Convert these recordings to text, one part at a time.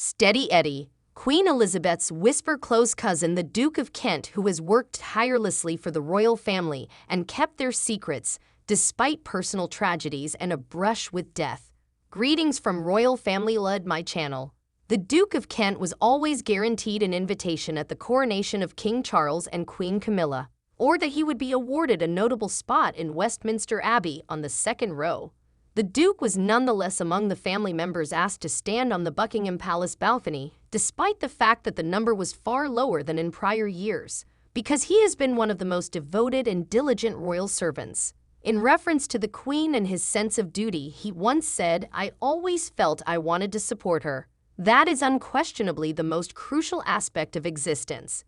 Steady Eddie, Queen Elizabeth's whisper-close cousin, the Duke of Kent, who has worked tirelessly for the royal family and kept their secrets, despite personal tragedies and a brush with death. Greetings from Royal Family Led my channel. The Duke of Kent was always guaranteed an invitation at the coronation of King Charles and Queen Camilla, or that he would be awarded a notable spot in Westminster Abbey on the second row. The Duke was nonetheless among the family members asked to stand on the Buckingham Palace balcony, despite the fact that the number was far lower than in prior years, because he has been one of the most devoted and diligent royal servants. In reference to the Queen and his sense of duty, he once said, "I always felt I wanted to support her. That is unquestionably the most crucial aspect of existence."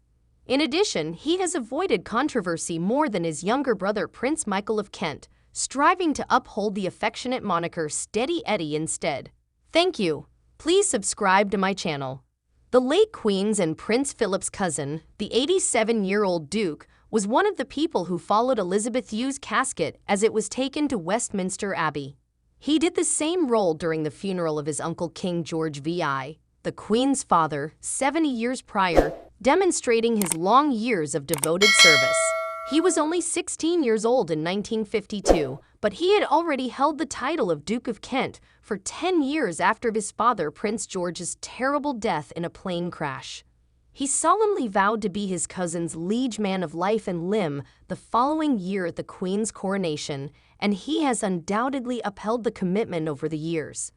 In addition, he has avoided controversy more than his younger brother Prince Michael of Kent, striving to uphold the affectionate moniker Steady Eddie instead. Thank you. Please subscribe to my channel. The late Queen's and Prince Philip's cousin, the 87-year-old Duke, was one of the people who followed Elizabeth Yu's casket as it was taken to Westminster Abbey. He did the same role during the funeral of his uncle King George VI, the Queen's father, 70 years prior, demonstrating his long years of devoted service. He was only 16 years old in 1952, but he had already held the title of Duke of Kent for 10 years after his father Prince George's terrible death in a plane crash. He solemnly vowed to be his cousin's liege man of life and limb the following year at the Queen's coronation, and he has undoubtedly upheld the commitment over the years.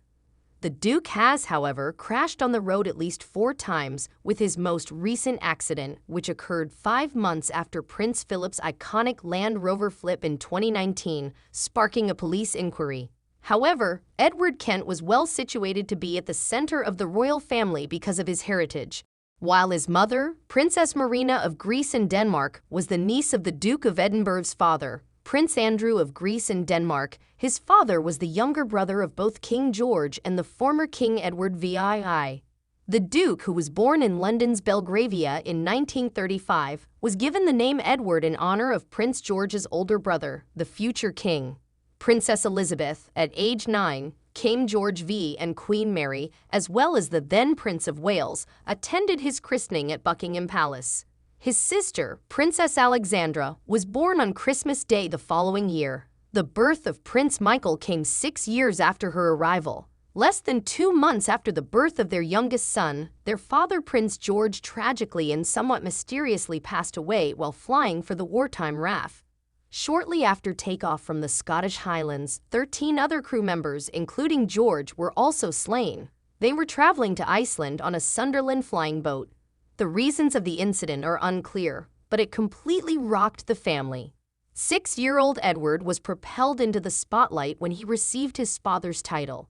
The Duke has, however, crashed on the road at least 4 times, with his most recent accident, which occurred 5 months after Prince Philip's iconic Land Rover flip in 2019, sparking a police inquiry. However, Edward Kent was well situated to be at the center of the royal family because of his heritage. While his mother, Princess Marina of Greece and Denmark, was the niece of the Duke of Edinburgh's father, Prince Andrew of Greece and Denmark, his father was the younger brother of both King George and the former King Edward VII. The Duke, who was born in London's Belgravia in 1935, was given the name Edward in honor of Prince George's older brother, the future king. Princess Elizabeth, at age 9, King George V and Queen Mary, as well as the then Prince of Wales, attended his christening at Buckingham Palace. His sister, Princess Alexandra, was born on Christmas Day the following year. The birth of Prince Michael came 6 years after her arrival. Less than 2 months after the birth of their youngest son, their father Prince George tragically and somewhat mysteriously passed away while flying for the wartime RAF. Shortly after takeoff from the Scottish Highlands, 13 other crew members, including George, were also slain. They were traveling to Iceland on a Sunderland flying boat. The reasons of the incident are unclear, but it completely rocked the family. 6-year-old Edward was propelled into the spotlight when he received his father's title.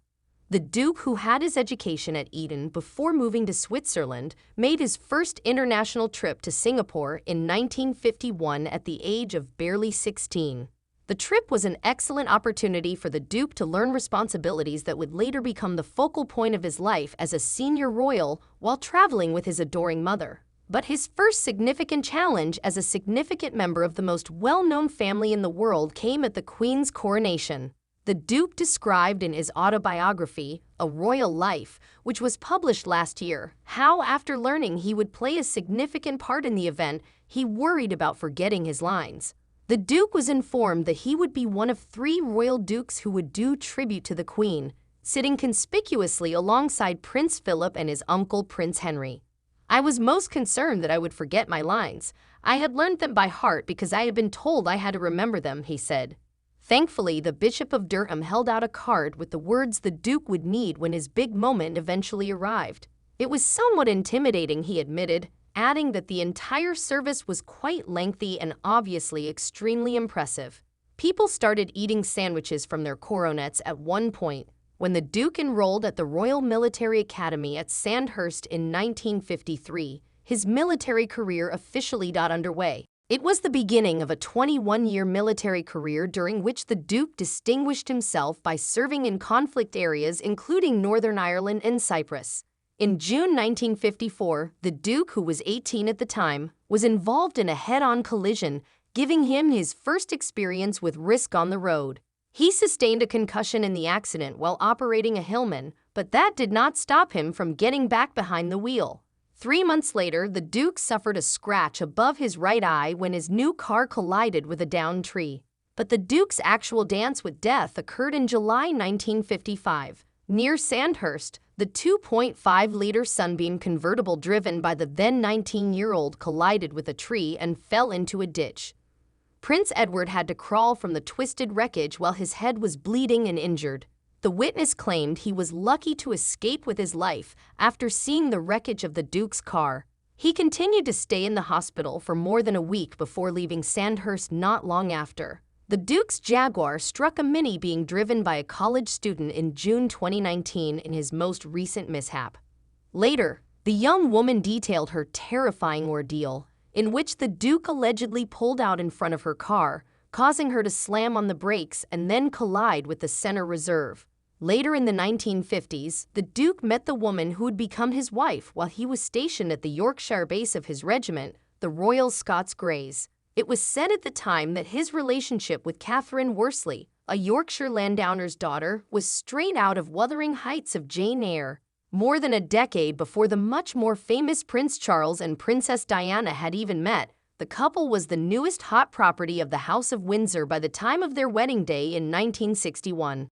The Duke, who had his education at Eton before moving to Switzerland, made his first international trip to Singapore in 1951 at the age of barely 16. The trip was an excellent opportunity for the Duke to learn responsibilities that would later become the focal point of his life as a senior royal while traveling with his adoring mother. But his first significant challenge as a significant member of the most well-known family in the world came at the Queen's coronation. The Duke described in his autobiography, A Royal Life, which was published last year, how after learning he would play a significant part in the event, he worried about forgetting his lines. The Duke was informed that he would be one of 3 royal dukes who would do tribute to the Queen, sitting conspicuously alongside Prince Philip and his uncle Prince Henry. "I was most concerned that I would forget my lines. I had learned them by heart because I had been told I had to remember them," he said. Thankfully, the Bishop of Durham held out a card with the words the Duke would need when his big moment eventually arrived. "It was somewhat intimidating," he admitted, adding that the entire service was quite lengthy and obviously extremely impressive. People started eating sandwiches from their coronets at one point. When the Duke enrolled at the Royal Military Academy at Sandhurst in 1953, his military career officially got underway. It was the beginning of a 21-year military career during which the Duke distinguished himself by serving in conflict areas including Northern Ireland and Cyprus. In June 1954, the Duke, who was 18 at the time, was involved in a head-on collision, giving him his first experience with risk on the road. He sustained a concussion in the accident while operating a Hillman, but that did not stop him from getting back behind the wheel. 3 months later, the Duke suffered a scratch above his right eye when his new car collided with a downed tree. But the Duke's actual dance with death occurred in July 1955. Near Sandhurst, the 2.5-liter Sunbeam convertible driven by the then 19-year-old collided with a tree and fell into a ditch. Prince Edward had to crawl from the twisted wreckage while his head was bleeding and injured. The witness claimed he was lucky to escape with his life after seeing the wreckage of the Duke's car. He continued to stay in the hospital for more than a week before leaving Sandhurst not long after. The Duke's Jaguar struck a Mini being driven by a college student in June 2019 in his most recent mishap. Later, the young woman detailed her terrifying ordeal, in which the Duke allegedly pulled out in front of her car, causing her to slam on the brakes and then collide with the center reserve. Later in the 1950s, the Duke met the woman who would become his wife while he was stationed at the Yorkshire base of his regiment, the Royal Scots Greys. It was said at the time that his relationship with Catherine Worsley, a Yorkshire landowner's daughter, was straight out of Wuthering Heights of Jane Eyre. More than a decade before the much more famous Prince Charles and Princess Diana had even met, the couple was the newest hot property of the House of Windsor by the time of their wedding day in 1961.